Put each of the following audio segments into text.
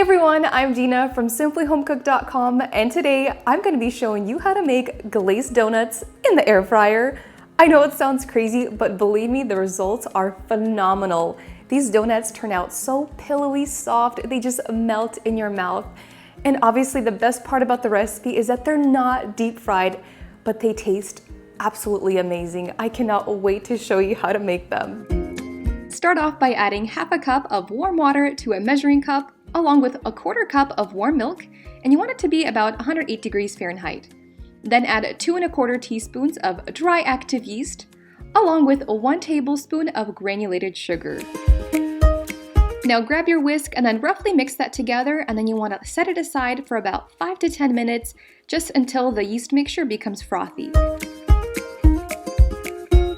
everyone, I'm Dina from simplyhomecooked.com, and today I'm going to be showing you how to make glazed donuts in the air fryer. I know it sounds crazy, but believe me, the results are phenomenal. These donuts turn out so pillowy soft, they just melt in your mouth. And obviously the best part about the recipe is that they're not deep fried, but they taste absolutely amazing. I cannot wait to show you how to make them. Start off by adding half a cup of warm water to a measuring cup, along with a quarter cup of warm milk, and you want it to be about 108 degrees Fahrenheit. Then add 2 1/4 teaspoons of dry active yeast, along with 1 tablespoon of granulated sugar. Now grab your whisk and then roughly mix that together, and then you want to set it aside for about 5 to 10 minutes, just until the yeast mixture becomes frothy.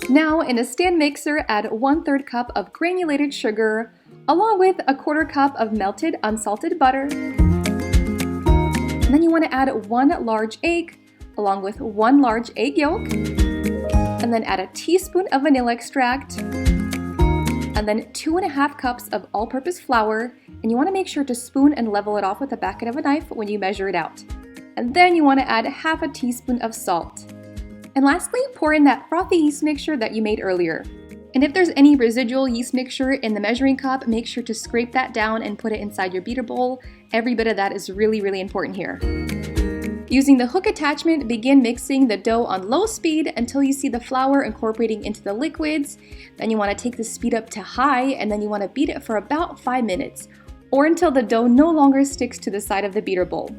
Now in a stand mixer, add 1/3 cup of granulated sugar, along with a quarter cup of melted unsalted butter. And then you want to add 1 large egg, along with 1 large egg yolk, and then add a teaspoon of vanilla extract, and then 2 1/2 cups of all-purpose flour, and you want to make sure to spoon and level it off with the back end of a knife when you measure it out. And then you want to add half a teaspoon of salt. And lastly, pour in that frothy yeast mixture that you made earlier. And if there's any residual yeast mixture in the measuring cup, make sure to scrape that down and put it inside your beater bowl. Every bit of that is really important here. Using the hook attachment, begin mixing the dough on low speed until you see the flour incorporating into the liquids. Then you want to take the speed up to high, and then you want to beat it for about 5 minutes, or until the dough no longer sticks to the side of the beater bowl.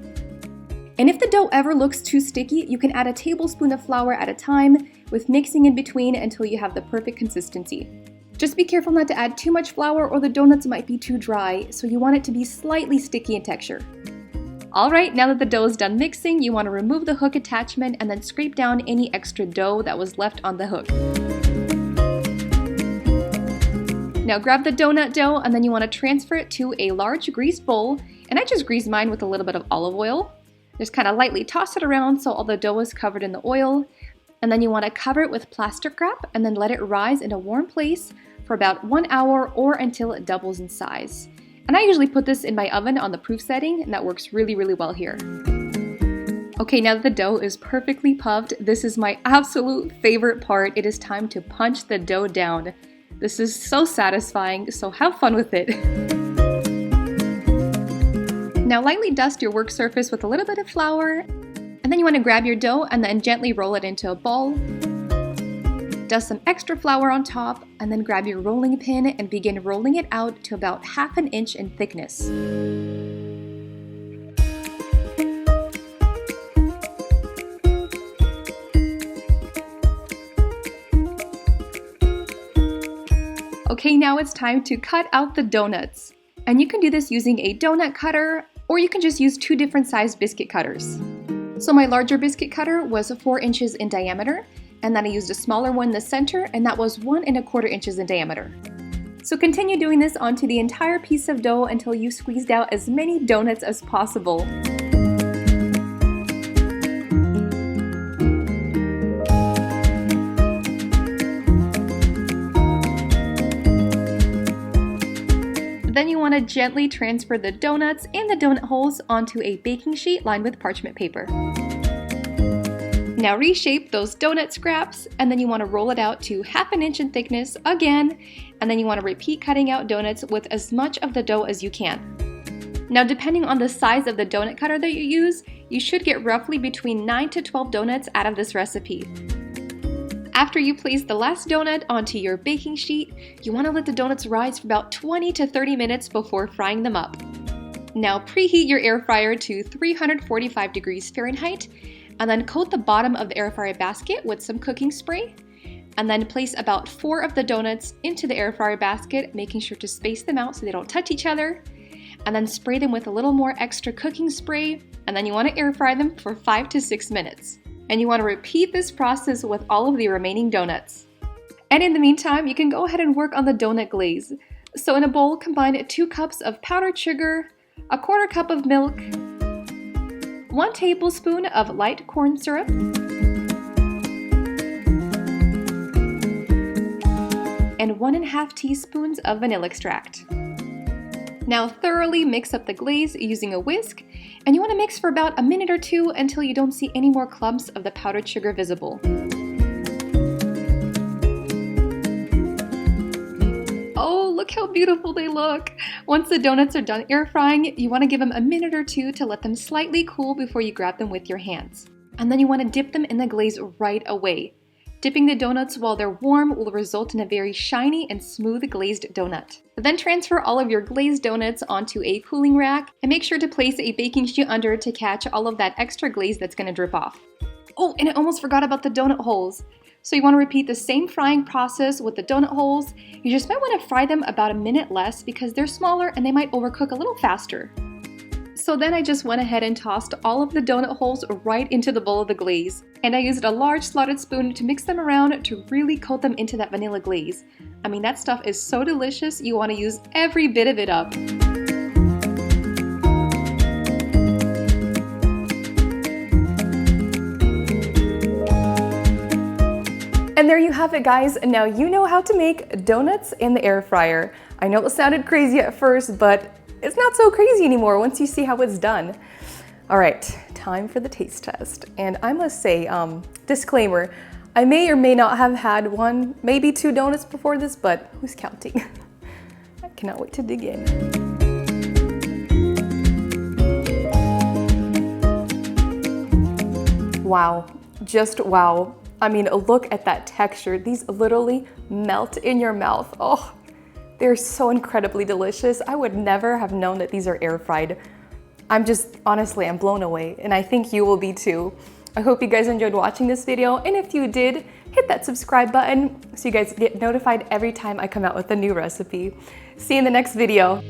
And if the dough ever looks too sticky, you can add a tablespoon of flour at a time, with mixing in between until you have the perfect consistency. Just be careful not to add too much flour or the donuts might be too dry, so you want it to be slightly sticky in texture. Alright, now that the dough is done mixing, you want to remove the hook attachment and then scrape down any extra dough that was left on the hook. Now grab the donut dough and then you want to transfer it to a large greased bowl, and I just greased mine with a little bit of olive oil. Just kind of lightly toss it around so all the dough is covered in the oil. And then you want to cover it with plastic wrap and then let it rise in a warm place for about 1 hour or until it doubles in size. And I usually put this in my oven on the proof setting, and that works really well here. Okay, now that the dough is perfectly puffed, this is my absolute favorite part. It is time to punch the dough down. This is so satisfying, so have fun with it. Now lightly dust your work surface with a little bit of flour, and then you want to grab your dough and then gently roll it into a ball. Dust some extra flour on top, and then grab your rolling pin and begin rolling it out to about 1/2 inch in thickness. Okay, now it's time to cut out the donuts. And you can do this using a donut cutter, or you can just use 2 different sized biscuit cutters. So my larger biscuit cutter was 4 inches in diameter, and then I used a smaller one in the center, and that was 1 1/4 inches in diameter. So continue doing this onto the entire piece of dough until you squeezed out as many donuts as possible. Then you want to gently transfer the donuts and the donut holes onto a baking sheet lined with parchment paper. Now reshape those donut scraps, and then you want to roll it out to 1/2 inch in thickness again, and then you want to repeat cutting out donuts with as much of the dough as you can. Now depending on the size of the donut cutter that you use, you should get roughly between 9 to 12 donuts out of this recipe. After you place the last donut onto your baking sheet, you want to let the donuts rise for about 20 to 30 minutes before frying them up. Now preheat your air fryer to 345 degrees Fahrenheit, and then coat the bottom of the air fryer basket with some cooking spray, and then place about 4 of the donuts into the air fryer basket, making sure to space them out so they don't touch each other, and then spray them with a little more extra cooking spray, and then you want to air fry them for 5 to 6 minutes. And you want to repeat this process with all of the remaining donuts. And in the meantime, you can go ahead and work on the donut glaze. So in a bowl, combine 2 cups of powdered sugar, a quarter cup of milk, 1 tablespoon of light corn syrup, and 1 1/2 teaspoons of vanilla extract. Now thoroughly mix up the glaze using a whisk, and you want to mix for about a minute or two until you don't see any more clumps of the powdered sugar visible. Oh, look how beautiful they look! Once the donuts are done air frying, you want to give them a minute or two to let them slightly cool before you grab them with your hands. And then you want to dip them in the glaze right away. Dipping the donuts while they're warm will result in a very shiny and smooth glazed donut. Then transfer all of your glazed donuts onto a cooling rack and make sure to place a baking sheet under to catch all of that extra glaze that's going to drip off. Oh, and I almost forgot about the donut holes. So you want to repeat the same frying process with the donut holes. You just might want to fry them about a minute less because they're smaller and they might overcook a little faster. So then I just went ahead and tossed all of the donut holes right into the bowl of the glaze. And I used a large slotted spoon to mix them around to really coat them into that vanilla glaze. I mean, that stuff is so delicious, you want to use every bit of it up. And there you have it, guys. Now you know how to make donuts in the air fryer. I know it sounded crazy at first, but it's not so crazy anymore once you see how it's done. All right, time for the taste test. And I must say, disclaimer, I may or may not have had one, maybe 2 donuts before this, but who's counting? I cannot wait to dig in. Wow, just wow. I mean, look at that texture. These literally melt in your mouth. Oh, they're so incredibly delicious. I would never have known that these are air fried. Honestly, I'm blown away, and I think you will be too. I hope you guys enjoyed watching this video, and if you did, hit that subscribe button so you guys get notified every time I come out with a new recipe. See you in the next video.